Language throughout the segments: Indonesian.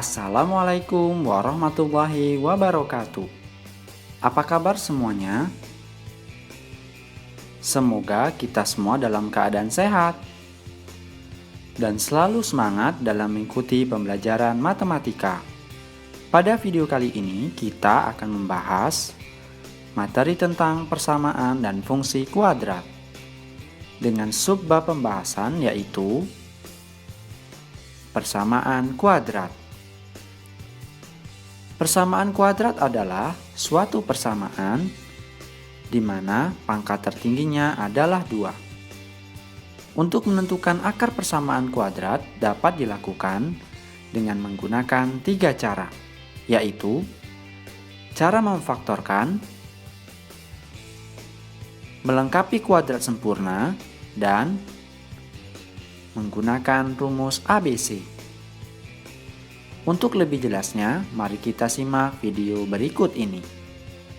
Assalamualaikum warahmatullahi wabarakatuh. Apa kabar semuanya? Semoga kita semua dalam keadaan sehat dan selalu semangat dalam mengikuti pembelajaran matematika. Pada video kali ini kita akan membahas materi tentang persamaan dan fungsi kuadrat dengan subbab pembahasan yaitu persamaan kuadrat. Persamaan kuadrat adalah suatu persamaan di mana pangkat tertingginya adalah 2. Untuk menentukan akar persamaan kuadrat dapat dilakukan dengan menggunakan 3 cara, yaitu cara memfaktorkan, melengkapi kuadrat sempurna, dan menggunakan rumus ABC. Untuk lebih jelasnya, mari kita simak video berikut ini.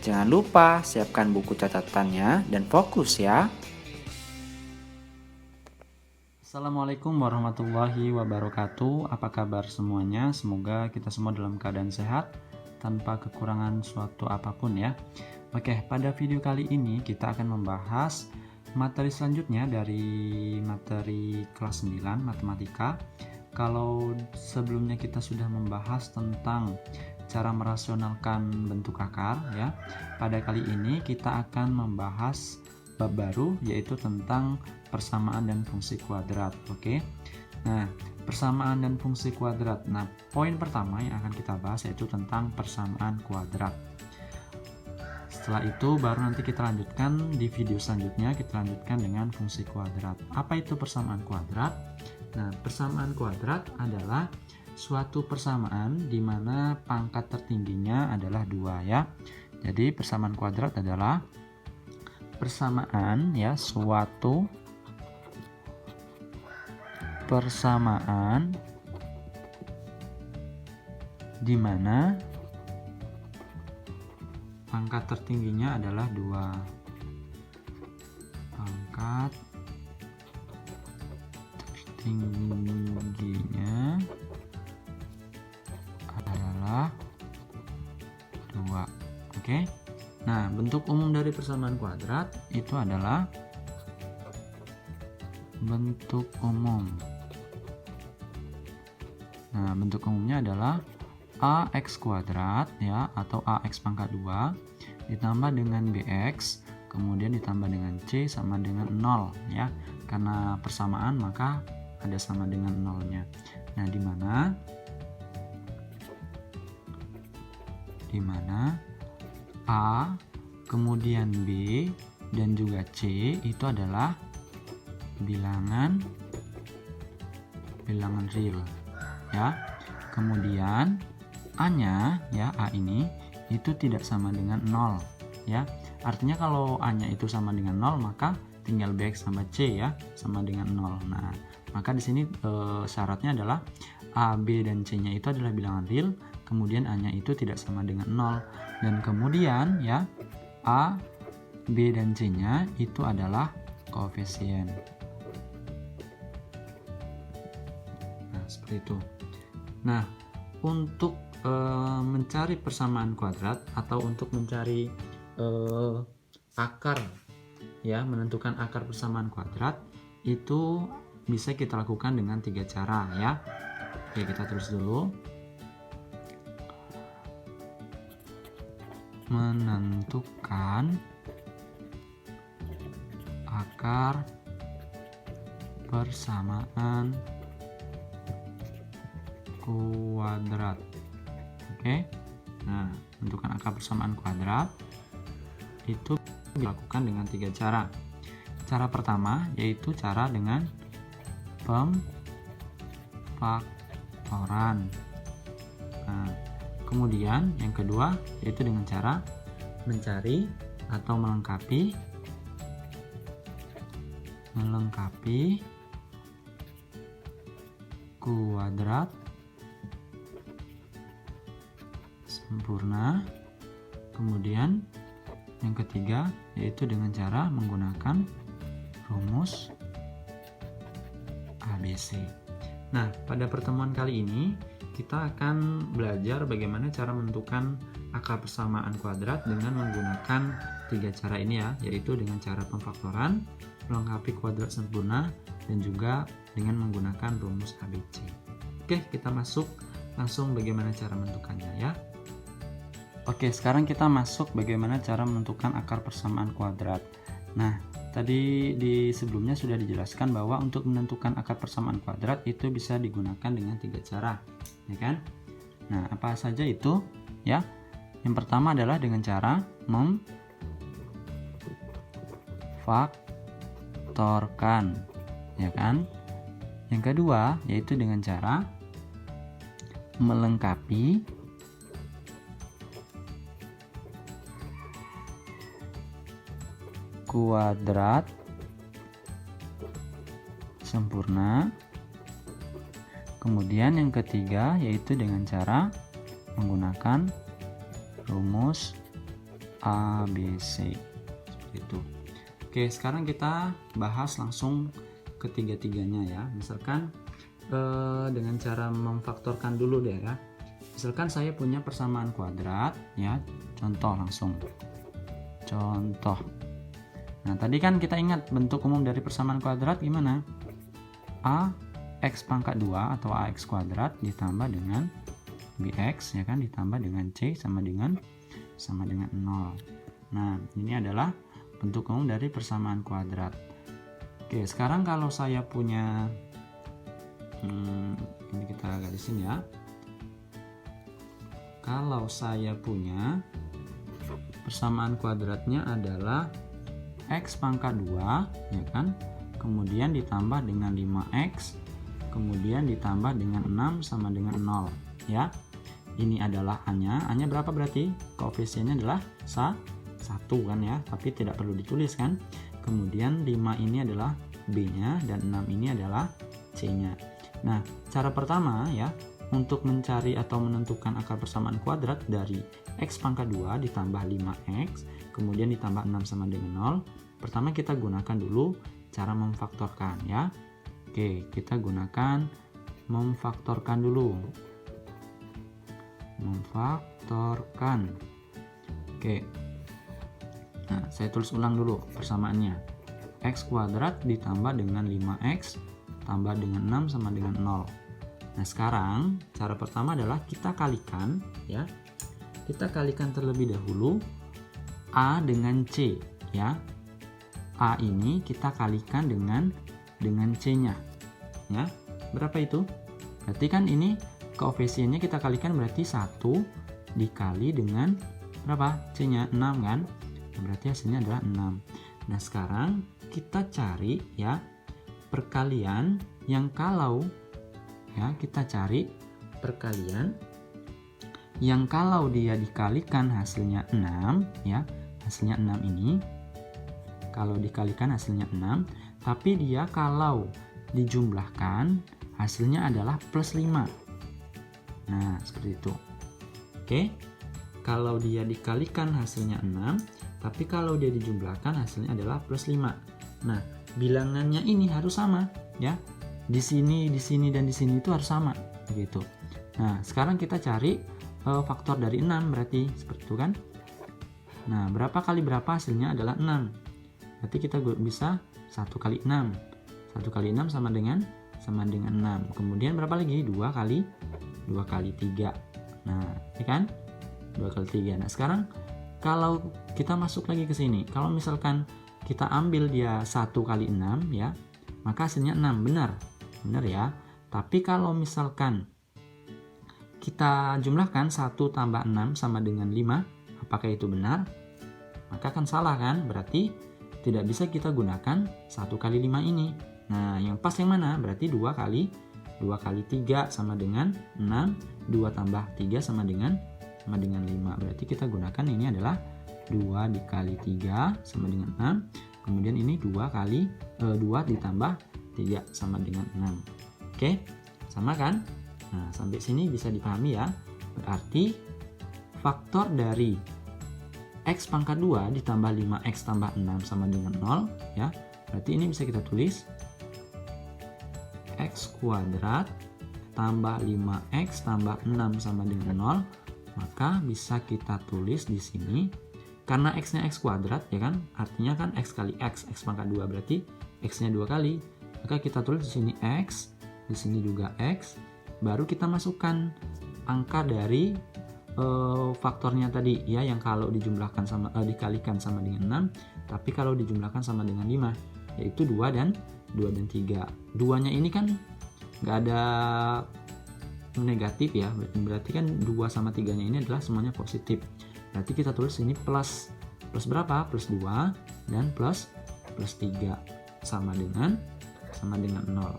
Jangan lupa siapkan buku catatannya dan fokus ya. Assalamualaikum warahmatullahi wabarakatuh. Apa kabar semuanya? Semoga kita semua dalam keadaan sehat tanpa kekurangan suatu apapun ya. Oke, pada video kali ini kita akan membahas materi selanjutnya dari materi kelas 9 matematika. Kalau sebelumnya kita sudah membahas tentang cara merasionalkan bentuk akar ya, pada kali ini kita akan membahas bab baru yaitu tentang persamaan dan fungsi kuadrat. Oke. Nah, persamaan dan fungsi kuadrat. Nah, poin pertama yang akan kita bahas yaitu tentang persamaan kuadrat. Setelah itu baru nanti kita lanjutkan di video selanjutnya, kita lanjutkan dengan fungsi kuadrat. Apa itu persamaan kuadrat? Nah, persamaan kuadrat adalah suatu persamaan di mana pangkat tertingginya adalah 2 ya. Jadi persamaan kuadrat adalah persamaan ya, suatu persamaan di mana pangkat tertingginya adalah 2. Pangkat tingginya adalah 2. Oke. Nah, bentuk umum dari persamaan kuadrat itu adalah bentuk umum. Nah, bentuk umumnya adalah ax kuadrat ya, atau ax pangkat 2 ditambah dengan bx kemudian ditambah dengan c sama dengan 0 ya. Karena persamaan maka ada sama dengan nolnya. Nah, di mana A kemudian B dan juga C itu adalah bilangan real ya. Kemudian A-nya ya, A ini itu tidak sama dengan 0 ya. Artinya kalau A-nya itu sama dengan 0 maka tinggal bx sama c ya, sama dengan 0. Nah, maka di sini syaratnya adalah A, B dan C-nya itu adalah bilangan real, kemudian A-nya itu tidak sama dengan 0, dan kemudian ya A, B dan C-nya itu adalah koefisien. Nah, seperti itu. Nah, untuk mencari persamaan kuadrat atau untuk mencari akar ya, menentukan akar persamaan kuadrat itu bisa kita lakukan dengan 3 cara ya. Oke, kita tulis dulu. Menentukan akar persamaan kuadrat. Oke. Nah, menentukan akar persamaan kuadrat itu dilakukan dengan 3 cara. Cara pertama yaitu cara dengan pemfaktoran. Nah, kemudian yang kedua yaitu dengan cara mencari atau melengkapi kuadrat sempurna. Kemudian yang ketiga yaitu dengan cara menggunakan rumus ABC. Nah, pada pertemuan kali ini kita akan belajar bagaimana cara menentukan akar persamaan kuadrat dengan menggunakan 3 cara ini ya, yaitu dengan cara pemfaktoran, melengkapi kuadrat sempurna, dan juga dengan menggunakan rumus ABC. Oke, kita masuk langsung bagaimana cara menentukannya ya. Oke, sekarang kita masuk bagaimana cara menentukan akar persamaan kuadrat. Nah, tadi di sebelumnya sudah dijelaskan bahwa untuk menentukan akar persamaan kuadrat itu bisa digunakan dengan 3 cara, ya kan? Nah, apa saja itu? Ya, yang pertama adalah dengan cara memfaktorkan, ya kan? Yang kedua yaitu dengan cara melengkapi kuadrat sempurna. Kemudian yang ketiga yaitu dengan cara menggunakan rumus ABC. Seperti itu. Oke, sekarang kita bahas langsung ketiga-tiganya ya. Misalkan dengan cara memfaktorkan dulu deh ya. Misalkan saya punya persamaan kuadrat ya. Contoh langsung. Contoh. Nah, tadi kan kita ingat bentuk umum dari persamaan kuadrat gimana? A x pangkat 2 atau ax kuadrat ditambah dengan bx ya kan, ditambah dengan c sama dengan 0. Nah, ini adalah bentuk umum dari persamaan kuadrat. Oke, sekarang kalau saya punya ini kita garisin ya. Kalau saya punya persamaan kuadratnya adalah x pangkat 2 ya kan, kemudian ditambah dengan 5x, kemudian ditambah dengan 6 sama dengan 0 ya. Ini adalah A-nya. A-nya berapa berarti? Koefisiennya adalah 1 kan ya, tapi tidak perlu ditulis kan. Kemudian 5 ini adalah B-nya dan 6 ini adalah C-nya. Nah, cara pertama ya untuk mencari atau menentukan akar persamaan kuadrat dari x pangkat 2 ditambah 5x kemudian ditambah 6 sama dengan 0. Pertama kita gunakan dulu cara memfaktorkan ya. Oke, kita gunakan memfaktorkan dulu. Memfaktorkan. Oke. Nah, saya tulis ulang dulu persamaannya. X kuadrat ditambah dengan 5x tambah dengan 6 sama dengan 0. Nah, sekarang cara pertama adalah kita kalikan ya. Kita kalikan terlebih dahulu A dengan C ya. A ini kita kalikan dengan C-nya. Ya. Berapa itu? Berarti kan ini koefisiennya kita kalikan berarti 1 dikali dengan berapa? C-nya 6 kan? Berarti hasilnya adalah 6. Nah, sekarang kita cari ya perkalian yang kalau ya, kita cari perkalian yang kalau dia dikalikan hasilnya 6 ya. Hasilnya 6 ini kalau dikalikan hasilnya 6, tapi dia kalau dijumlahkan hasilnya adalah plus 5. Nah, seperti itu. Oke. Kalau dia dikalikan hasilnya 6, tapi kalau dia dijumlahkan hasilnya adalah plus 5. Nah, bilangannya ini harus sama ya. Di sini, dan di sini itu harus sama begitu. Nah, sekarang kita cari faktor dari 6 berarti seperti itu kan. Nah, berapa kali berapa hasilnya adalah 6. Berarti kita bisa 1 kali 6. 1 kali 6 sama dengan 6. Kemudian berapa lagi? 2 kali 3. Nah, ini kan? 2 kali 3. Nah, sekarang kalau kita masuk lagi ke sini, kalau misalkan kita ambil dia 1 kali 6 ya, maka hasilnya 6. Benar ya. Tapi kalau misalkan kita jumlahkan 1 tambah 6 sama dengan 5, apakah itu benar? Maka kan salah kan? Berarti tidak bisa kita gunakan 1 kali 5 ini. Nah, yang pas yang mana? Berarti 2 kali 3 sama dengan 6. 2 tambah 3 sama dengan 5. Berarti kita gunakan ini adalah 2 dikali 3 sama dengan 6. Kemudian ini 2 ditambah 3 sama dengan 6. Oke, sama kan? Nah, sampai sini bisa dipahami ya. Berarti faktor dari x pangkat 2 ditambah 5x tambah 6 sama dengan 0 ya. Berarti ini bisa kita tulis X kuadrat tambah 5X tambah 6 sama dengan 0, maka bisa kita tulis di sini, karena X-nya X kuadrat ya kan, artinya kan X kali X pangkat 2 berarti X-nya 2 kali, maka kita tulis di sini X, di sini juga X, baru kita masukkan angka dari faktornya tadi ya, yang kalau dijumlahkan sama dikalikan sama dengan 6, tapi kalau dijumlahkan sama dengan 5, yaitu 2 dan 3. Duanya ini kan nggak ada negatif ya, berarti kan 2 sama 3 nya ini adalah semuanya positif, berarti kita tulis ini plus berapa, plus 2 dan plus 3 sama dengan 0.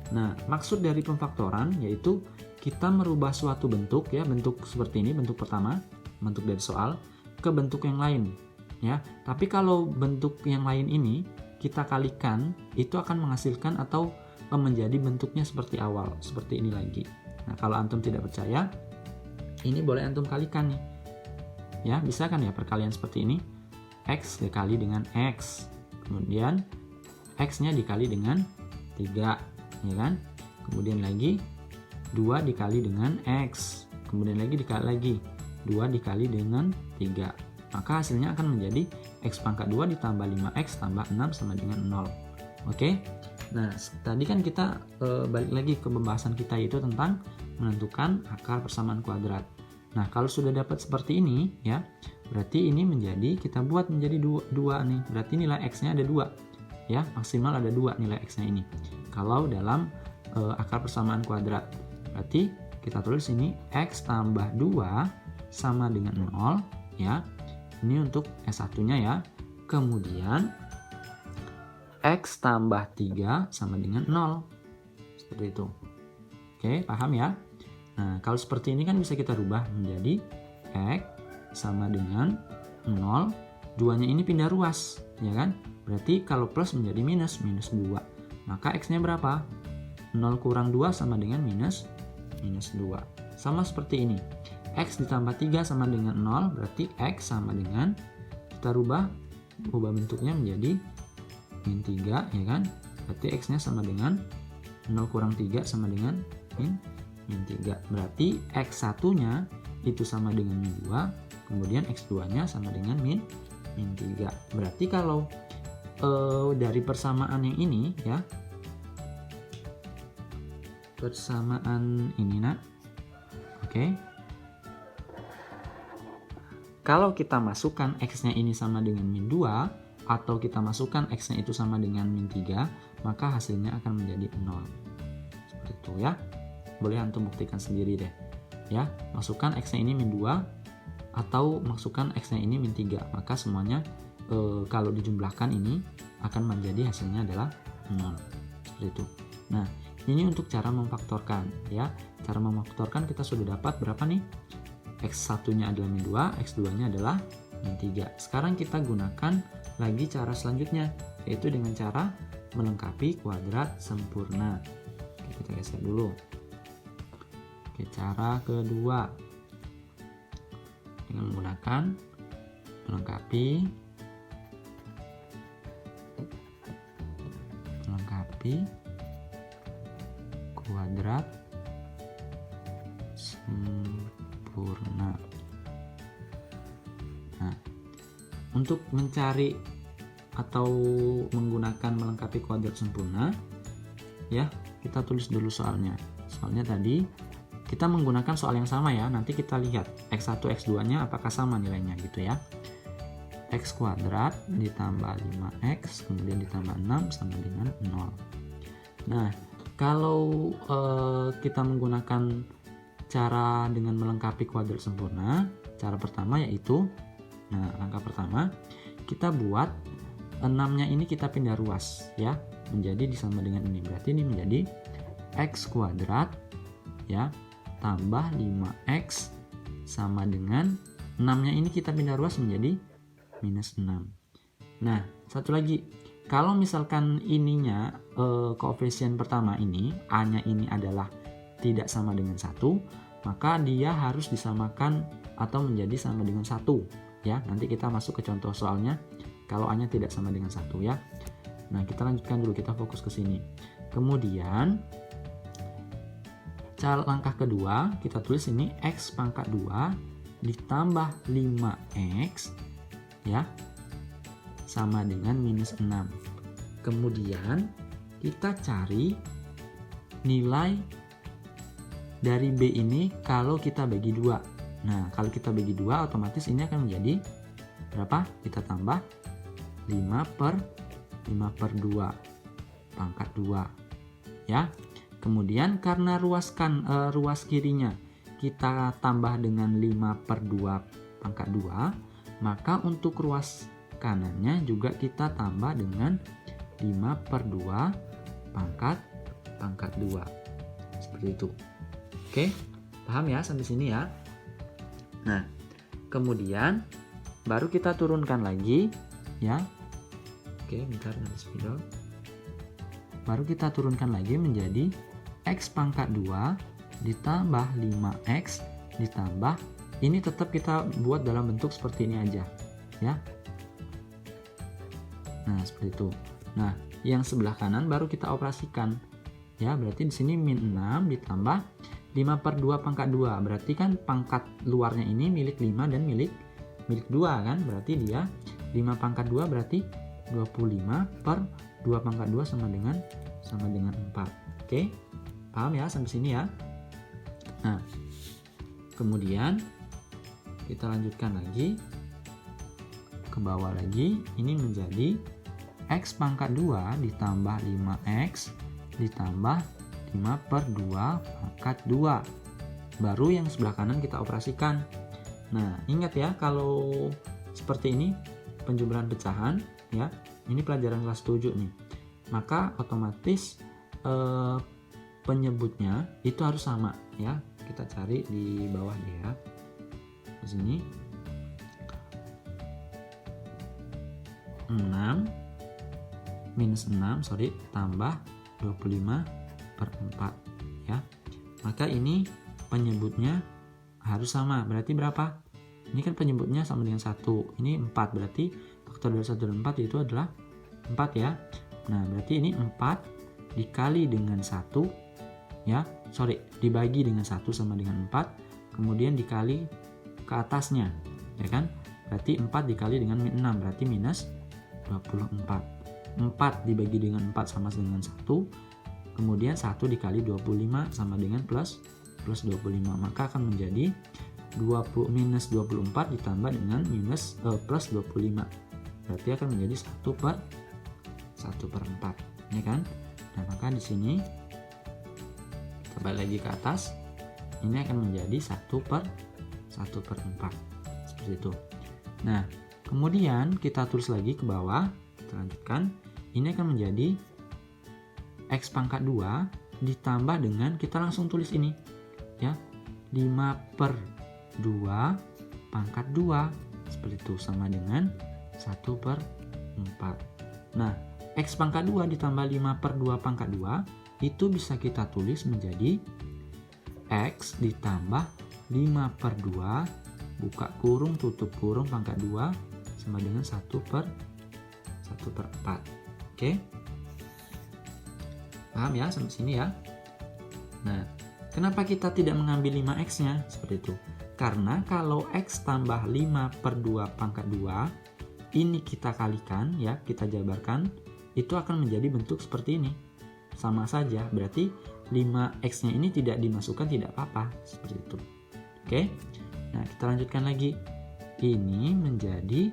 Nah, maksud dari pemfaktoran yaitu kita merubah suatu bentuk ya, bentuk seperti ini, bentuk pertama, bentuk dari soal, ke bentuk yang lain ya. Tapi kalau bentuk yang lain ini kita kalikan, itu akan menghasilkan atau menjadi bentuknya seperti awal, seperti ini lagi. Nah, kalau antum tidak percaya, ini boleh antum kalikan nih ya, bisa kan ya perkalian seperti ini, X dikali dengan X, kemudian X nya dikali dengan 3 ya kan, kemudian lagi 2 dikali dengan X, kemudian lagi dikali lagi 2 dikali dengan 3, maka hasilnya akan menjadi X pangkat 2 ditambah 5X tambah 6 sama dengan 0. Oke, nah tadi kan kita balik lagi ke pembahasan kita itu tentang menentukan akar persamaan kuadrat. Nah, kalau sudah dapat seperti ini ya, berarti ini menjadi, kita buat menjadi 2 nih, berarti nilai X nya ada 2 ya, maksimal ada 2 nilai X nya ini kalau dalam akar persamaan kuadrat. Berarti kita tulis ini X tambah 2 sama dengan 0 ya, ini untuk S1 nya ya, kemudian X tambah 3 sama dengan 0, seperti itu. Oke, paham ya? Nah, kalau seperti ini kan bisa kita rubah menjadi X sama dengan 0, 2 nya ini pindah ruas ya kan, berarti kalau plus menjadi minus 2, maka X nya berapa? 0 kurang 2 sama dengan minus 2. Sama seperti ini, X ditambah 3 sama dengan 0, berarti X sama dengan, kita ubah bentuknya menjadi min 3 ya kan, berarti X nya sama dengan 0 kurang 3 sama dengan min 3, berarti X1 nya itu sama dengan min 2, kemudian X2 nya sama dengan min 3. Berarti kalau dari persamaan yang ini ya, persamaan ini nak, oke, kalau kita masukkan X nya ini sama dengan min 2, atau kita masukkan X nya itu sama dengan min 3, maka hasilnya akan menjadi 0, seperti itu ya. Boleh antum buktikan sendiri deh ya, masukkan X nya ini min 2 atau masukkan X nya ini min 3, maka semuanya kalau dijumlahkan ini akan menjadi hasilnya adalah 0, seperti itu. Nah, ini untuk cara memfaktorkan ya. Cara memfaktorkan kita sudah dapat berapa nih? X1 nya adalah min 2, X2 nya adalah min 3. Sekarang kita gunakan lagi cara selanjutnya, yaitu dengan cara melengkapi kuadrat sempurna. Oke, kita geser dulu. Oke, cara kedua dengan menggunakan melengkapi kuadrat sempurna. Nah, untuk mencari atau menggunakan melengkapi kuadrat sempurna ya, kita tulis dulu soalnya. Soalnya tadi kita menggunakan soal yang sama ya, nanti kita lihat X1 X2 nya apakah sama nilainya gitu ya. X kuadrat ditambah 5X kemudian ditambah 6 sama dengan 0. Nah, kalau kita menggunakan cara dengan melengkapi kuadrat sempurna, cara pertama yaitu, nah langkah pertama kita buat 6-nya ini kita pindah ruas ya, menjadi disama dengan ini, berarti ini menjadi X kuadrat ya tambah 5X sama dengan 6-nya ini kita pindah ruas menjadi minus 6. Nah, satu lagi, kalau misalkan ininya koefisien pertama ini, A-nya ini adalah tidak sama dengan 1, maka dia harus disamakan atau menjadi sama dengan 1 ya. Nanti kita masuk ke contoh soalnya kalau A-nya tidak sama dengan 1 ya. Nah, kita lanjutkan dulu, kita fokus ke sini. Kemudian Langkah kedua, kita tulis ini X pangkat 2 ditambah 5X ya, sama dengan minus 6. Kemudian kita cari nilai dari B ini kalau kita bagi 2. Nah, kalau kita bagi 2 otomatis ini akan menjadi berapa? Kita tambah 5 per 2 pangkat 2 ya. Kemudian karena ruas kirinya kita tambah dengan 5 per 2 pangkat 2, maka untuk ruas kanannya juga kita tambah dengan 5 per 2 pangkat 2. Seperti itu. Oke, paham ya sampai sini ya? Nah, kemudian baru kita turunkan lagi ya. Oke, bentar nanti spidol. Baru kita turunkan lagi menjadi X pangkat 2 ditambah 5X ditambah, ini tetap kita buat dalam bentuk seperti ini aja ya. Nah, seperti itu. Nah, yang sebelah kanan baru kita operasikan ya, berarti di sini min 6 ditambah 5 per 2 pangkat 2, berarti kan pangkat luarnya ini milik 5 dan milik 2 kan, berarti dia 5 pangkat 2 berarti 25 per 2 pangkat 2 sama dengan 4. Oke, paham ya sampai sini ya? Nah, kemudian kita lanjutkan lagi ke bawah lagi, ini menjadi X pangkat 2 ditambah 5X ditambah 5 per 2 pangkat 2. Baru yang sebelah kanan kita operasikan. Nah, ingat ya, kalau seperti ini penjumlahan pecahan ya, ini pelajaran kelas 7 nih, maka otomatis penyebutnya itu harus sama ya. Kita cari di bawah dia di sini 6 tambah 25 per 4 ya, maka ini penyebutnya harus sama. Berarti berapa? Ini kan penyebutnya sama dengan 1, ini 4, berarti faktor dari 1 dan 4 itu adalah 4 ya. Nah, berarti ini 4 dikali dengan 1 ya, dibagi dengan 1 sama dengan 4, kemudian dikali ke atasnya ya kan, berarti 4 dikali dengan min 6 berarti minus 24. 4 dibagi dengan 4 sama dengan 1, kemudian 1 dikali 25 sama dengan plus 25, maka akan menjadi minus 24 ditambah dengan plus 25, berarti akan menjadi 1 per 4 ya kan. Nah, maka di sini kita balik lagi ke atas, ini akan menjadi 1 per 4 seperti itu. Nah, kemudian kita tulis lagi ke bawah, kita lanjutkan, ini akan menjadi X pangkat 2 ditambah dengan, kita langsung tulis ini ya, 5 per 2 pangkat 2 seperti itu, sama dengan 1 per 4. Nah, X pangkat 2 ditambah 5 per 2 pangkat 2 itu bisa kita tulis menjadi X ditambah 5 per 2 buka kurung tutup kurung pangkat 2 sama dengan 1 per 4. Oke, paham ya sampai sini ya? Nah, kenapa kita tidak mengambil 5X nya seperti itu? Karena kalau X tambah 5 per 2 pangkat 2 ini kita kalikan ya, kita jabarkan, itu akan menjadi bentuk seperti ini. Sama saja, berarti 5X nya ini tidak dimasukkan tidak apa-apa, seperti itu. Oke, nah kita lanjutkan lagi. Ini menjadi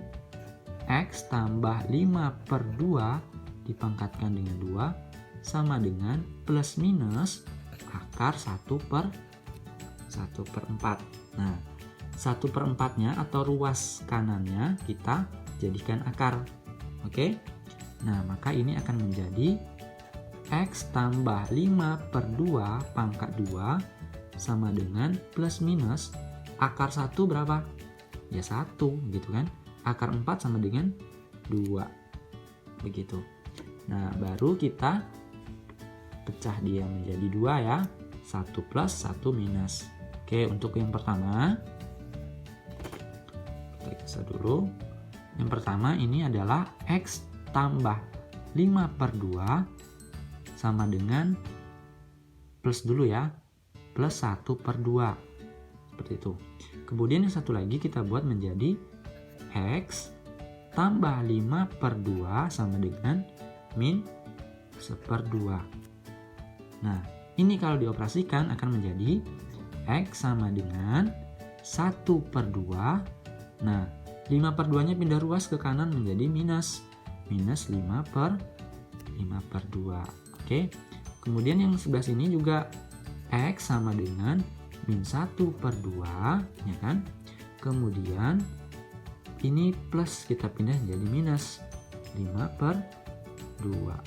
X tambah 5 per 2 dipangkatkan dengan 2 sama dengan plus minus akar 1 per 4. Nah, 1 per 4 nya atau ruas kanannya kita jadikan akar. Oke, nah maka ini akan menjadi X tambah 5 per 2 pangkat 2 sama dengan plus minus akar 1 berapa? Ya 1 gitu kan. Akar 4 sama dengan 2 begitu. Nah, baru kita pecah dia menjadi 2 ya, 1 plus 1 minus. Oke, untuk yang pertama kita kisah dulu. Yang pertama ini adalah X tambah 5 per 2 sama dengan plus dulu ya, plus 1 per 2. Seperti itu. Kemudian yang satu lagi kita buat menjadi X tambah 5 per 2 sama dengan min 1/2. Nah, ini kalau dioperasikan akan menjadi X sama dengan 1 per 2. Nah, 5 per 2 nya pindah ruas ke kanan menjadi minus 5 per 2. Oke. Kemudian yang sebelah sini juga X sama dengan min 1 per 2, ya kan? Kemudian ini plus kita pindah jadi minus 5 per 2.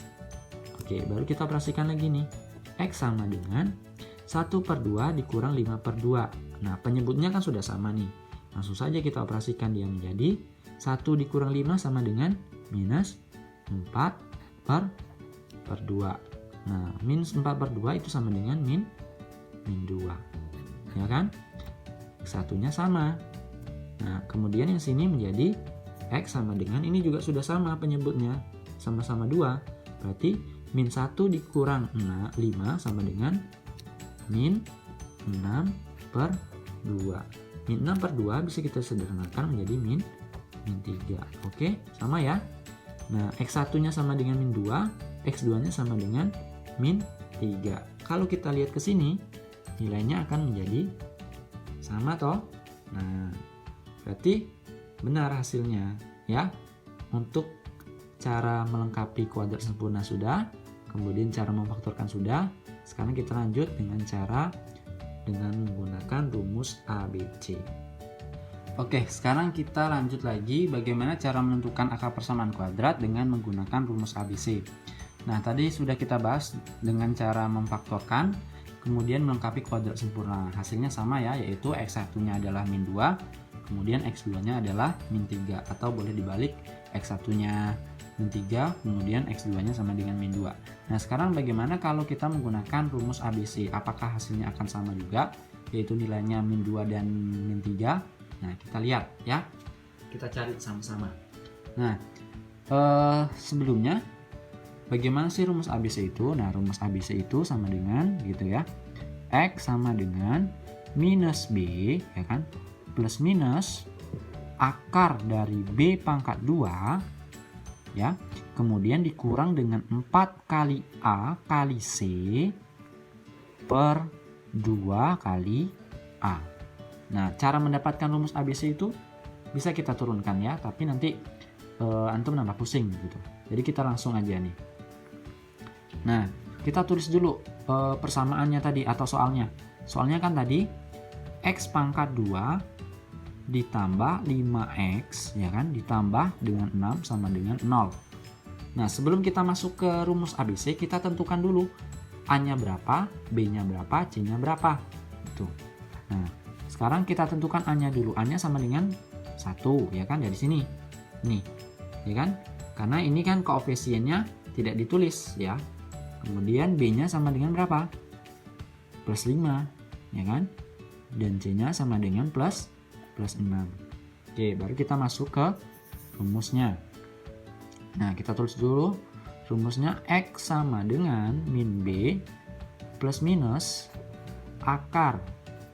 Oke, baru kita operasikan lagi nih. X sama dengan 1 per 2 dikurang 5 per 2. Nah, penyebutnya kan sudah sama nih. Langsung saja kita operasikan dia menjadi 1 dikurang 5 sama dengan minus 4 per 2. Nah, minus 4 per 2 itu sama dengan min 2. Ya kan? Satunya sama. Nah, kemudian yang sini menjadi X sama dengan, ini juga sudah sama penyebutnya. Sama-sama 2. Berarti min 1 dikurang 5 sama dengan min 6 per 2. Min 6 per 2 bisa kita sederhanakan menjadi min 3. Oke, sama ya. Nah, X1 nya sama dengan min 2, X2 nya sama dengan min 3. Kalau kita lihat ke sini, nilainya akan menjadi sama toh. Nah, berarti benar hasilnya ya. Untuk cara melengkapi kuadrat sempurna sudah, kemudian cara memfaktorkan sudah. Sekarang kita lanjut dengan cara dengan menggunakan rumus ABC. Oke, sekarang kita lanjut lagi bagaimana cara menentukan akar persamaan kuadrat dengan menggunakan rumus ABC. Nah, tadi sudah kita bahas dengan cara memfaktorkan, kemudian melengkapi kuadrat sempurna. Hasilnya sama ya, yaitu X1-nya adalah min 2, kemudian X2-nya adalah min 3, atau boleh dibalik, X1-nya min 3, kemudian X2-nya sama dengan min 2. Nah, sekarang bagaimana kalau kita menggunakan rumus ABC? Apakah hasilnya akan sama juga, yaitu nilainya min 2 dan min 3? Nah, kita lihat ya. Kita cari sama-sama. Nah, sebelumnya bagaimana sih rumus ABC itu? Nah, rumus ABC itu sama dengan gitu ya. X sama dengan minus B, ya kan? Plus minus akar dari B pangkat 2, ya. Kemudian dikurang dengan 4 kali A kali C per 2 kali A. Nah, cara mendapatkan rumus ABC itu bisa kita turunkan ya, tapi nanti antum nambah pusing gitu. Jadi kita langsung aja nih. Nah, kita tulis dulu persamaannya tadi atau soalnya. Soalnya kan tadi X pangkat 2 ditambah 5X, ya kan, ditambah dengan 6 sama dengan 0. Nah, sebelum kita masuk ke rumus ABC, kita tentukan dulu A-nya berapa, B-nya berapa, C-nya berapa. Itu. Nah, sekarang kita tentukan A-nya dulu. A-nya sama dengan 1, ya kan, dari sini. Nih, ya kan? Karena ini kan koefisiennya tidak ditulis, ya. Kemudian B-nya sama dengan berapa? Plus 5, ya kan? Dan C-nya sama dengan plus 6. Oke, baru kita masuk ke rumusnya. Nah, kita tulis dulu rumusnya. X sama dengan min B plus minus akar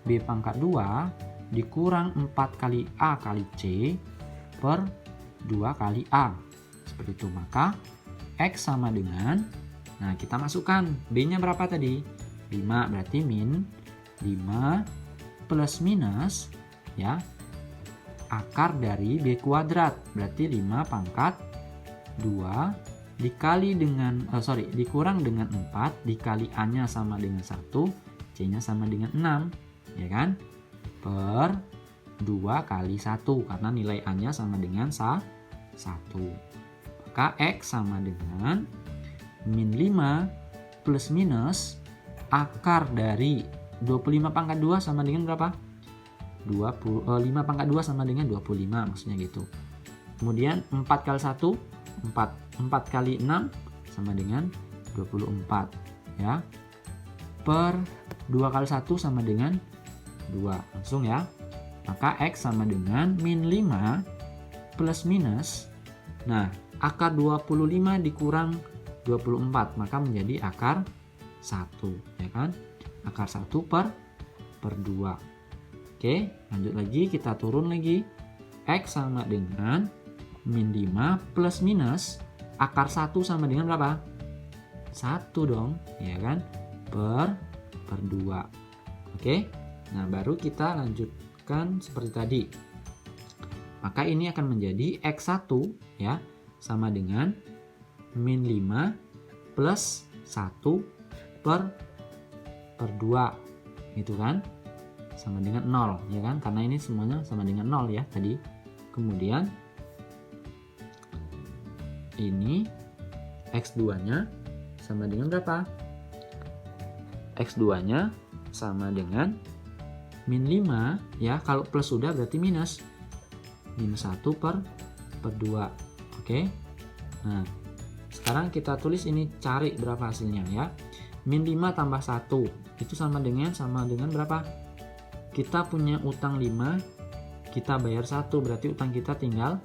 B pangkat 2 dikurang 4 kali A kali C per 2 kali A. Seperti itu. Maka X sama dengan, nah kita masukkan B-nya berapa tadi? 5, berarti min 5 plus minus ya akar dari B kuadrat, berarti 5 pangkat 2 dikali dengan dikurang dengan 4 dikali A-nya sama dengan 1, C-nya sama dengan 6, ya kan? Per 2 kali 1 karena nilai A-nya sama dengan 1. Maka X sama dengan min 5 plus minus akar dari 25 pangkat 2 sama dengan berapa? 5 pangkat 2 sama dengan 25, maksudnya gitu. Kemudian 4 kali 1, 4 kali 6 sama dengan 24, ya. Per 2 kali 1 sama dengan 2, langsung ya. Maka X sama dengan min 5 plus minus, nah akar 25 dikurang 24, maka menjadi akar 1, ya kan. Akar 1 per per 2. Oke, lanjut lagi, kita turun lagi. X sama dengan min 5 plus minus akar 1 sama dengan berapa? 1 dong, ya kan? Per 2. Oke, nah baru kita lanjutkan seperti tadi. Maka ini akan menjadi X1 ya, sama dengan min 5 plus 1 per 2, gitu kan? Sama dengan 0, ya kan? Karena ini semuanya sama dengan 0 ya tadi. Kemudian ini X2-nya sama dengan berapa? X2-nya sama dengan min 5 ya. Kalau plus sudah berarti minus. Minus 1 per 2. Oke. Nah, sekarang kita tulis ini, cari berapa hasilnya ya. Min 5 tambah 1 itu sama dengan berapa? Kita punya utang 5, kita bayar 1, berarti utang kita tinggal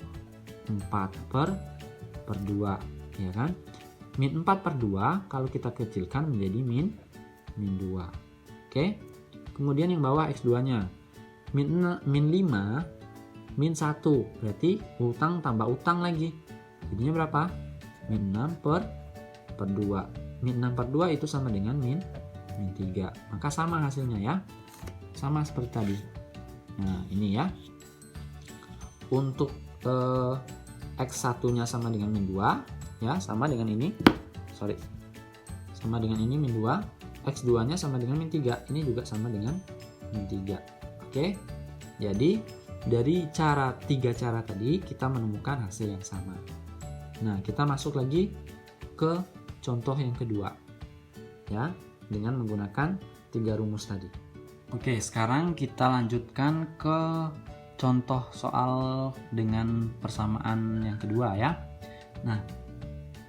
4 per 2, ya kan? Min 4 per 2 kalau kita kecilkan menjadi min 2. Oke. Kemudian yang bawah X2-nya. Min 5 min 1, berarti utang tambah utang lagi. Jadinya berapa? Min 6 per 2. Min 6 per 2 itu sama dengan min 3. Maka sama hasilnya ya. Sama seperti tadi. Nah, ini ya. Untuk X1-nya sama dengan min 2 ya, sama dengan ini. Sama dengan ini min 2. X2-nya sama dengan min 3. Ini juga sama dengan min 3. Oke. Jadi, dari 3 cara tadi kita menemukan hasil yang sama. Nah, kita masuk lagi ke contoh yang kedua. Ya, dengan menggunakan 3 rumus tadi. Oke, sekarang kita lanjutkan ke contoh soal dengan persamaan yang kedua ya. Nah,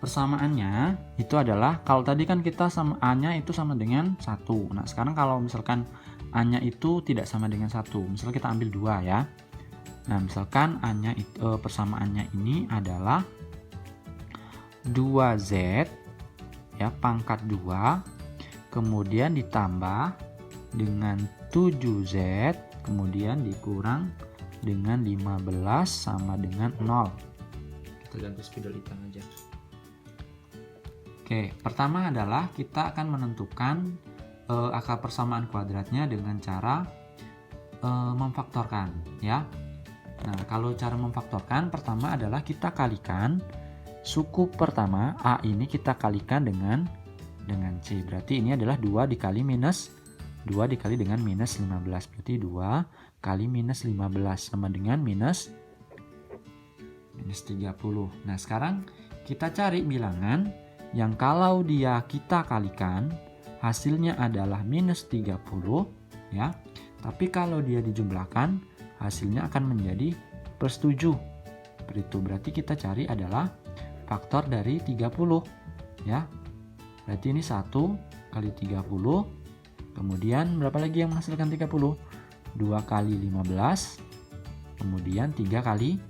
persamaannya itu adalah, kalau tadi kan kita sama A-nya itu sama dengan 1. Nah, sekarang kalau misalkan A-nya itu tidak sama dengan 1, misalnya kita ambil 2 ya. Nah, misalkan A-nya persamaannya ini adalah 2Z ya pangkat 2 kemudian ditambah dengan 7Z kemudian dikurang dengan 15 sama dengan 0. Kita ganti spidol hitam aja. Oke, pertama adalah kita akan menentukan akar persamaan kuadratnya dengan cara memfaktorkan ya. Nah, kalau cara memfaktorkan pertama adalah kita kalikan suku pertama A ini, kita kalikan dengan C. Berarti ini adalah 2 dikali dengan minus 15. Berarti 2 kali minus 15 sama dengan minus 30. Nah, sekarang kita cari bilangan yang kalau kita kalikan hasilnya adalah minus 30 ya. Tapi kalau dia dijumlahkan hasilnya akan menjadi plus 7. Berarti kita cari adalah faktor dari 30 ya. Berarti ini 1 kali 30. Kemudian berapa lagi yang menghasilkan 30? 2 kali 15. Kemudian 3 kali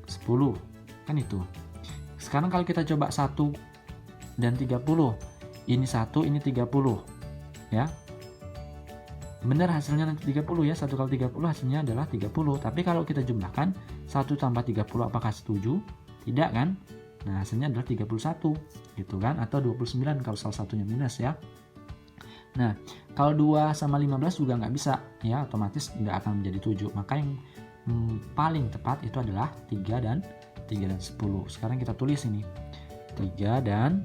10. Kan itu. Sekarang kalau kita coba 1 dan 30. Ini 1, ini 30. Ya. Benar hasilnya nanti 30 ya. 1 kali 30 hasilnya adalah 30. Tapi kalau kita jumlahkan 1 tambah 30 apakah 7? Tidak kan? Nah, hasilnya adalah 31 gitu kan, atau 29 kalau salah satunya minus ya. Nah, kalau 2 sama 15 juga nggak bisa ya, otomatis nggak akan menjadi 7. Maka yang paling tepat itu adalah 3 dan 10. Sekarang kita tulis ini 3 dan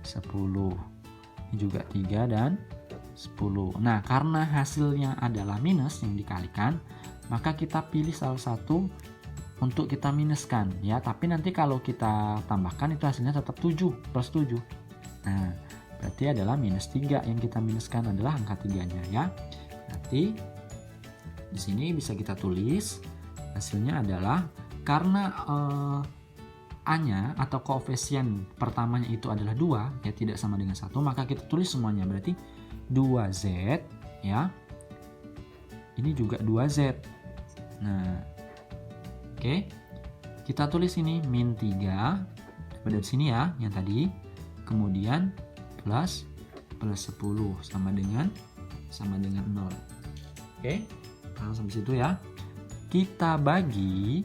10. Ini juga 3 dan 10. Nah, karena hasilnya adalah minus yang dikalikan, maka kita pilih salah satu untuk kita minuskan ya. Tapi nanti kalau kita tambahkan itu hasilnya tetap 7 plus 7. Nah, berarti adalah minus 3, yang kita minuskan adalah angka 3-nya ya. Nanti di sini bisa kita tulis hasilnya adalah karena A-nya atau koefisien pertamanya itu adalah 2 ya, tidak sama dengan 1, maka kita tulis semuanya. Berarti 2Z ya. Ini juga 2Z. Nah, oke. Kita tulis ini min 3 dari sini ya, yang tadi. Kemudian plus 10 sama dengan 0. Oke, paham sampai situ ya. Kita bagi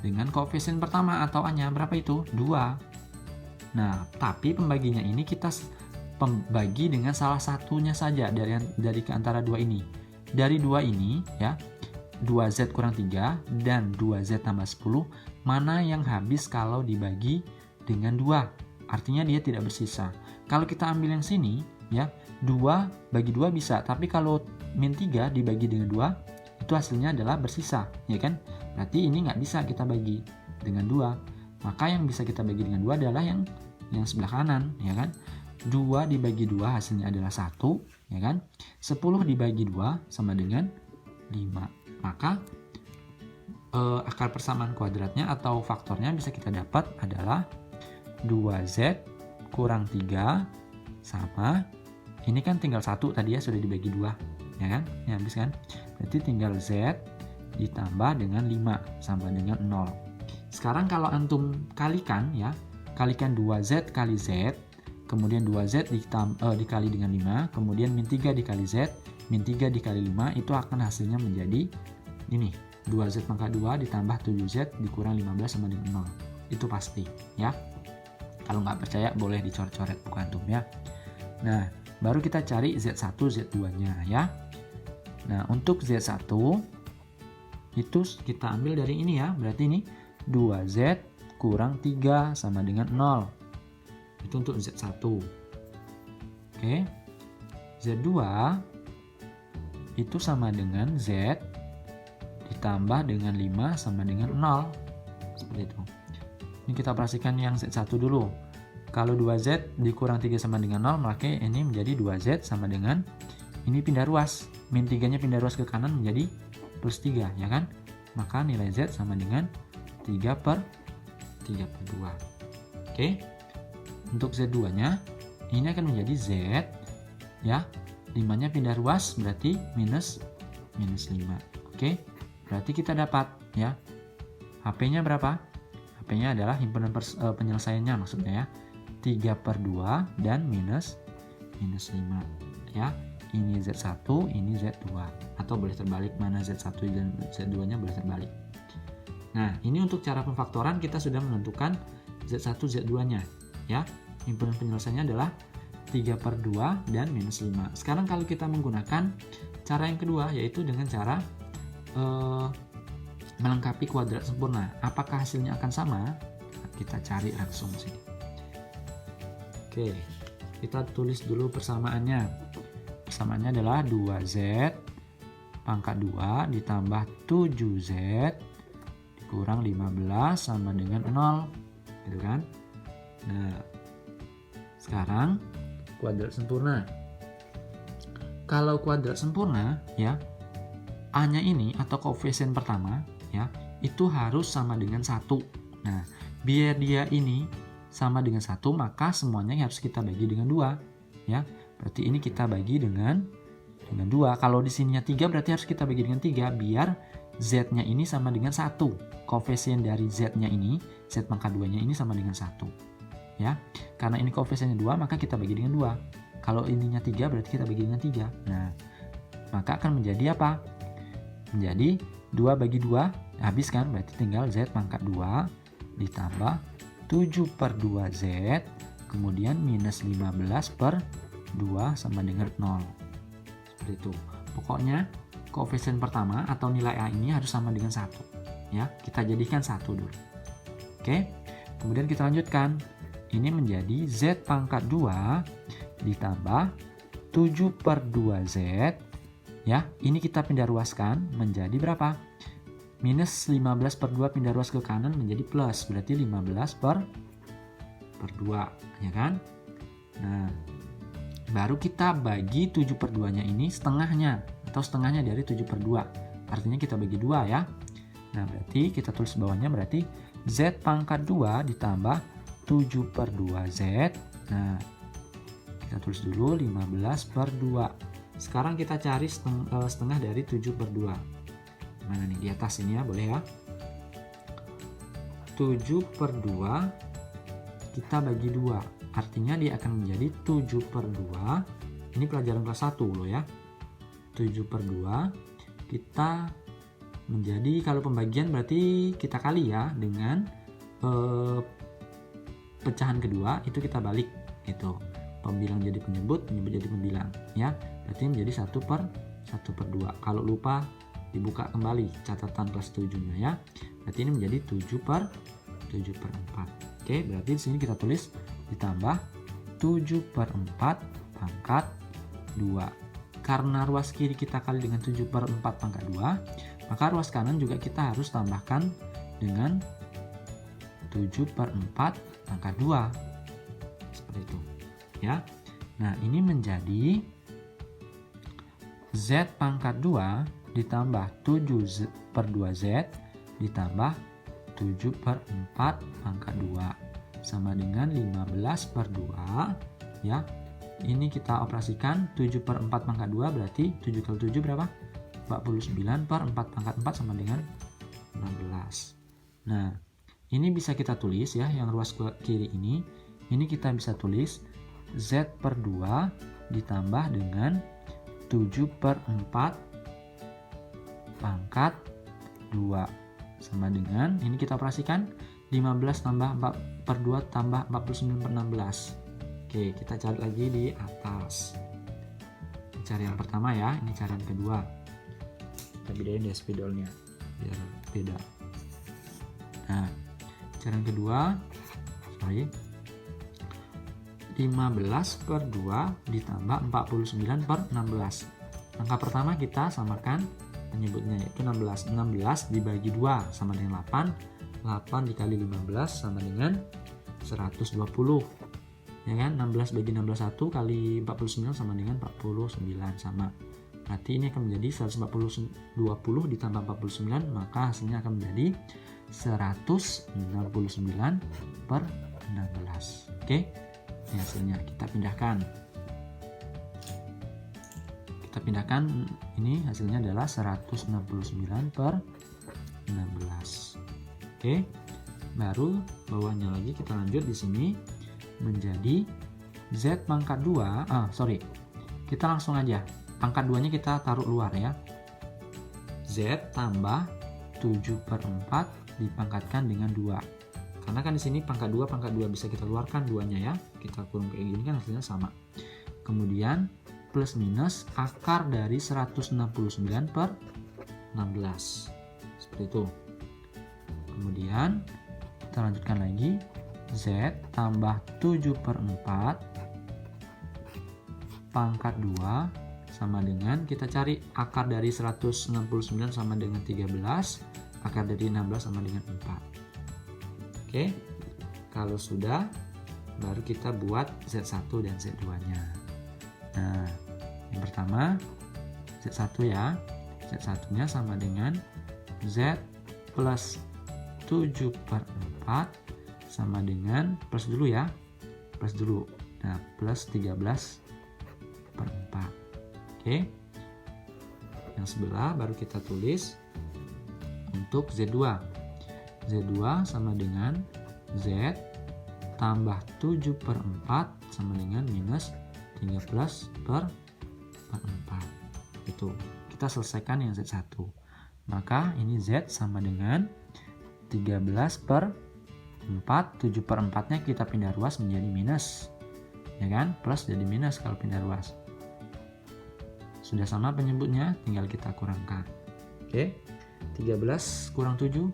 dengan koefisien pertama atau A-nya berapa itu? 2. Nah, tapi pembaginya ini kita bagi dengan salah satunya saja dari antara 2 ini. Dari 2 ini ya, 2Z kurang 3 dan 2Z tambah 10, mana yang habis kalau dibagi dengan 2? Artinya dia tidak bersisa. Kalau kita ambil yang sini ya, 2 bagi 2 bisa, tapi kalau min 3 dibagi dengan 2, itu hasilnya adalah bersisa, ya kan? Berarti ini nggak bisa kita bagi dengan 2. Maka yang bisa kita bagi dengan 2 adalah yang sebelah kanan, ya kan? 2 dibagi 2 hasilnya adalah 1, ya kan? 10 dibagi 2 sama dengan 5. Maka akar persamaan kuadratnya atau faktornya bisa kita dapat adalah 2Z kurang 3 sama, ini kan tinggal 1 tadi ya, sudah dibagi 2, ya kan? Ini habis kan? Berarti tinggal Z ditambah dengan 5 sama dengan 0. Sekarang kalau antum kalikan ya, kalikan 2Z kali Z, kemudian 2Z dikali dengan 5, kemudian min 3 dikali Z, min 3 dikali 5, itu akan hasilnya menjadi ini, 2Z pangkat 2 ditambah 7Z dikurang 15 sama dengan 0. Itu pasti ya. Kalau nggak percaya boleh dicoret-coret buku antum ya. Nah, baru kita cari Z1, Z2-nya ya. Nah, untuk Z1 itu kita ambil dari ini ya, berarti ini 2Z kurang 3 sama dengan 0. Itu untuk Z1. Oke. Z2 itu sama dengan Z ditambah dengan 5 sama dengan 0. Seperti itu. Ini kita perhatikan yang Z1 dulu. Kalau 2Z dikurang 3 sama dengan 0, maka ini menjadi 2Z sama dengan, ini pindah ruas. Min 3-nya pindah ruas ke kanan menjadi plus 3, ya kan? Maka nilai Z sama dengan 3/2. Oke. Untuk Z2-nya, ini akan menjadi Z, ya. 5-nya pindah ruas, berarti minus 5. Oke. Berarti kita dapat, ya. HP-nya berapa? HP-nya adalah himpunan penyelesaiannya maksudnya ya. 3/2 dan minus 5. Ya. Ini Z1, ini Z2. Atau boleh terbalik, mana Z1 dan Z2-nya boleh terbalik. Nah, ini untuk cara pemfaktoran kita sudah menentukan Z1, Z2-nya. Ya, himpunan penyelesaiannya adalah 3/2 dan minus 5. Sekarang kalau kita menggunakan cara yang kedua, yaitu dengan cara melengkapi kuadrat sempurna. Apakah hasilnya akan sama? Kita cari langsung sini. Oke, kita tulis dulu persamaannya. Persamaannya adalah 2Z pangkat 2 ditambah 7Z dikurang 15 sama dengan 0. Gitu kan? Nah, sekarang kuadrat sempurna. Kalau kuadrat sempurna, ya, A-nya ini atau koefisien pertama, ya, itu harus sama dengan 1. Nah, biar dia ini sama dengan 1, maka semuanya harus kita bagi dengan 2, ya. Berarti ini kita bagi dengan 2. Kalau di sininya 3, berarti harus kita bagi dengan 3 biar Z-nya ini sama dengan 1. Koefisien dari Z-nya ini, Z pangkat 2-nya ini sama dengan 1. Ya. Karena ini koefisiennya 2, maka kita bagi dengan 2. Kalau ininya 3, berarti kita bagi dengan 3. Nah, maka akan menjadi apa? Menjadi 2 bagi 2, habis kan? Berarti tinggal Z pangkat 2 ditambah 7/2Z, kemudian minus 15/2 sama dengan 0. Seperti itu. Pokoknya koefisien pertama atau nilai A ini harus sama dengan 1. Ya, kita jadikan 1 dulu. Oke. Kemudian kita lanjutkan. Ini menjadi Z pangkat 2 ditambah 7/2Z. Ya, ini kita pindah ruaskan menjadi berapa? Minus 15/2 pindah ruas ke kanan menjadi plus. Berarti 15/2, ya kan? Nah, baru kita bagi 7/2-nya ini setengahnya. Atau setengahnya dari 7/2. Artinya kita bagi 2 ya. Nah, berarti kita tulis bawahnya berarti Z pangkat 2 ditambah 7/2Z. Nah, kita tulis dulu 15/2. Sekarang kita cari setengah dari 7/2. Mana nih? Di atas ini ya, boleh ya. 7/2 kita bagi 2. Artinya dia akan menjadi 7/2. Ini pelajaran kelas 1 loh ya. 7/2 kita menjadi, kalau pembagian berarti kita kali ya dengan pecahan kedua, itu kita balik gitu. Pembilang jadi penyebut, penyebut jadi pembilang ya. Berarti menjadi 1/2. Kalau lupa dibuka kembali catatan kelas 7-nya ya. Berarti ini menjadi 7/4. Oke, berarti di sini kita tulis ditambah 7/4 pangkat 2. Karena ruas kiri kita kali dengan 7/4 pangkat 2, maka ruas kanan juga kita harus tambahkan dengan 7/4 pangkat 2. Seperti itu ya. Nah, ini menjadi Z pangkat 2 ditambah 7/2Z ditambah 7/4 pangkat 2 sama dengan 15/2 ya. Ini kita operasikan 7/4 pangkat 2 berarti 7 kali 7 berapa? 49/4 pangkat 4 sama dengan 16. Nah, ini bisa kita tulis ya, yang ruas kiri ini kita bisa tulis Z/2 ditambah dengan 7/4 pangkat 2 sama dengan, ini kita operasikan 15 tambah 4/2 tambah 49/16. Oke, kita cari lagi di atas. Cari yang pertama ya, ini cari yang kedua. Kita bedain ya spidolnya biar beda. Nah, cara yang kedua, 15/2 ditambah 49/16. Angka pertama kita samakan penyebutnya, yaitu 16. 16 dibagi 2 sama dengan 8. 8 dikali 15 sama dengan 120. Ya kan? 16 bagi 16 1 kali 49 sama dengan 49 sama. Berarti ini akan menjadi 120 ditambah 49, maka hasilnya akan menjadi 169/16. Oke. Ini hasilnya kita pindahkan. Ini hasilnya adalah 169/16. Oke. Baru bawahnya lagi kita lanjut di sini menjadi Z pangkat 2. Kita langsung aja. Pangkat 2-nya kita taruh luar ya. Z tambah 7/4 dipangkatkan dengan 2. Karena kan di sini pangkat 2 bisa kita keluarkan 2-nya ya. Kita kurung kayak gini kan hasilnya sama. Kemudian plus minus akar dari 169/16. Seperti itu. Kemudian kita lanjutkan lagi. Z tambah 7/4 pangkat 2 sama dengan, kita cari akar dari 169 sama dengan 13, akar dari 16 sama dengan 4. Oke, kalau sudah, baru kita buat Z1 dan Z2-nya. Nah, yang pertama Z1 ya. Z1-nya sama dengan Z plus 7/4 sama dengan, plus dulu ya. Plus dulu. Nah, plus 13/4. Oke. Yang sebelah baru kita tulis untuk Z2. Z2 sama dengan Z tambah 7/4 sama dengan minus 13/4. Itu. Kita selesaikan yang Z1. Maka ini Z sama dengan 13/4. 7/4-nya kita pindah ruas menjadi minus. Ya kan? Plus jadi minus kalau pindah ruas. Sudah sama penyebutnya, tinggal kita kurangkan. Oke. 13 kurang 7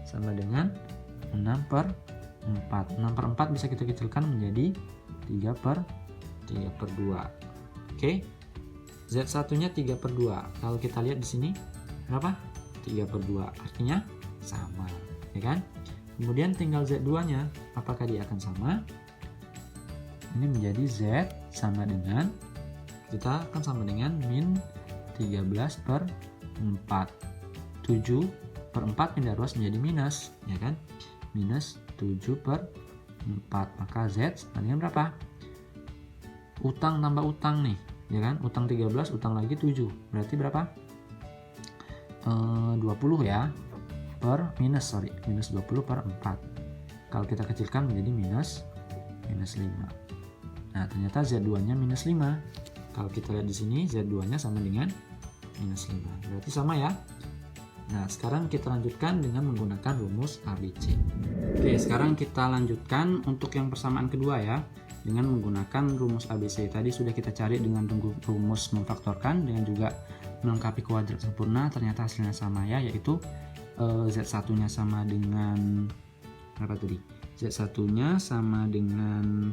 sama dengan 6/4. 6/4 bisa kita kecilkan menjadi 3/2. Oke. Z1-nya 3/2. Kalau kita lihat di sini berapa? 3/2. Artinya sama, ya kan? Kemudian tinggal Z2-nya, apakah dia akan sama? Ini menjadi Z sama dengan, kita akan sama dengan min 13/4. 7/4 pindah ruas menjadi minus, ya kan? Minus 7/4. Maka Z sama dengan berapa? Utang tambah utang nih, ya kan? Utang 13, utang lagi 7. Berarti berapa? 20 ya. Minus 20/4. Kalau kita kecilkan menjadi minus 5. Nah, ternyata Z2-nya minus 5. Kalau kita lihat di sini Z2-nya sama dengan minus 5. Berarti sama ya. Nah, sekarang kita lanjutkan dengan menggunakan rumus ABC. Oke, sekarang kita lanjutkan untuk yang persamaan kedua ya, dengan menggunakan rumus ABC. Tadi sudah kita cari dengan rumus memfaktorkan dengan juga melengkapi kuadrat sempurna, ternyata hasilnya sama ya, yaitu Z1-nya sama dengan berapa tadi? Z1-nya sama dengan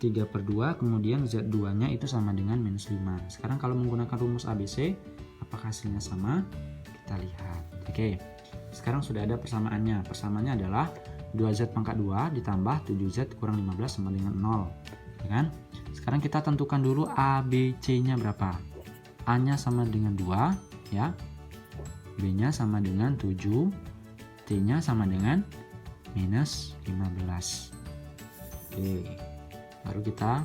3/2, kemudian Z2-nya itu sama dengan minus 5. Sekarang kalau menggunakan rumus ABC, apakah hasilnya sama? Kita lihat. Oke, sekarang sudah ada persamaannya. Persamaannya adalah 2Z pangkat 2 ditambah 7Z kurang 15 sama dengan 0. Ya kan? Sekarang kita tentukan dulu ABC-nya berapa. A-nya sama dengan 2, ya. B-nya sama dengan 7. T-nya sama dengan minus 15. Oke, baru kita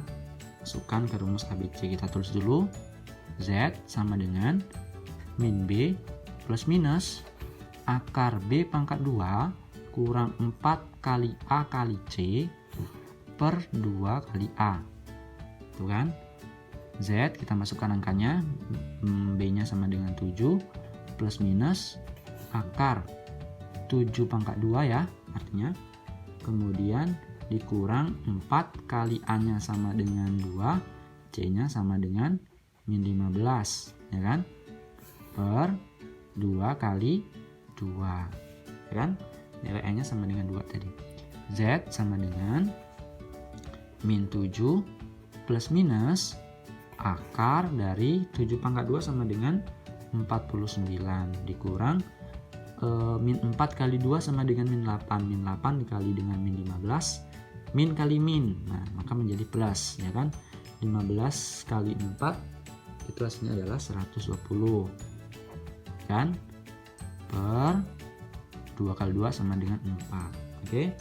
masukkan ke rumus ABC. Kita tulis dulu. Z sama dengan min B plus minus akar B pangkat 2 kurang 4 kali A kali C per 2 kali A. Tuh kan? Z kita masukkan angkanya, B-nya sama dengan 7 plus minus akar 7 pangkat 2 ya, artinya. Kemudian dikurang 4 kali A-nya sama dengan 2, C-nya sama dengan min 15, ya kan? Per 2 kali 2, ya kan? Nilai A-nya sama dengan 2 tadi. Z sama dengan min 7 plus minus akar dari 7 pangkat 2 sama dengan 49 dikurang min 4 kali 2 sama dengan min 8. Min 8 dikali dengan min 15, min kali min, nah maka menjadi plus, ya kan? 15 kali 4 itu hasilnya adalah 120 kan, per 2 kali 2 sama dengan 4. Oke,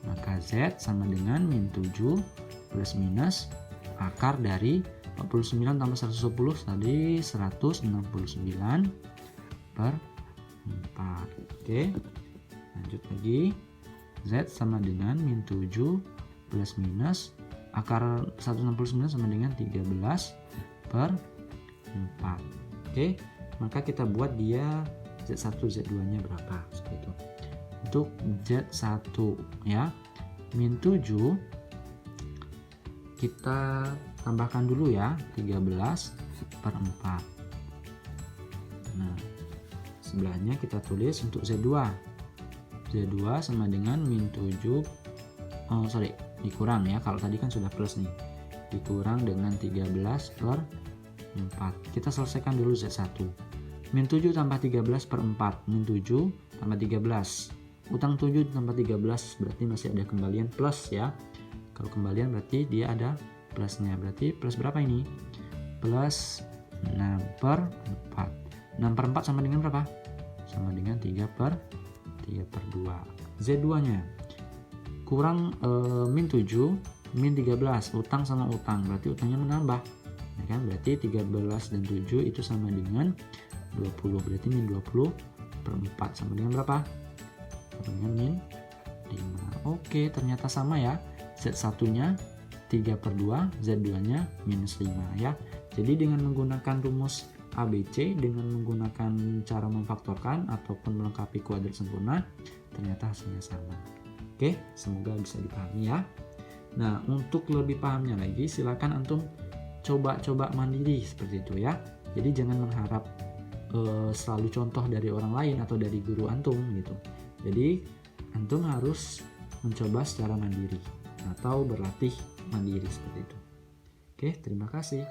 maka Z sama dengan min 7 plus minus akar dari 49 tambah 120 tadi 169 per 4. Oke, lanjut lagi. Z sama dengan min 7 plus minus akar 169 sama dengan 13 per 4. Oke, maka kita buat dia Z1 Z2 nya berapa seperti itu. Untuk Z1 ya, min 7 kita tambahkan dulu ya, 13 per 4. Nah, sebelahnya kita tulis untuk Z2. Z2 sama dengan min 7, dikurang ya, kalau tadi kan sudah plus nih, dikurang dengan 13 per 4. Kita selesaikan dulu Z1. Min 7 tambah 13 per 4, min 7 tambah 13, utang 7 tambah 13 berarti masih ada kembalian plus ya. Kalau kembalian berarti dia ada plusnya, berarti plus berapa ini? Plus 6 per 4. 6 per 4 sama dengan berapa? Sama dengan 3 per 2. Z2 nya kurang min 7 min 13, utang sama utang berarti utangnya menambah, ya kan? Berarti 13 dan 7 itu sama dengan 20, berarti min 20 per 4 sama dengan berapa? Sama dengan min 5. Oke, ternyata sama ya. Z1 nya 3 per 2, Z2 nya minus 5 ya. Jadi dengan menggunakan rumus ABC, dengan menggunakan cara memfaktorkan ataupun melengkapi kuadrat sempurna, ternyata hasilnya sama. Oke, semoga bisa dipahami ya. Nah, untuk lebih pahamnya lagi silakan antum coba-coba mandiri seperti itu ya. Jadi jangan mengharap selalu contoh dari orang lain atau dari guru antum gitu. Jadi antum harus mencoba secara mandiri atau berlatih mandiri seperti itu. Oke, terima kasih.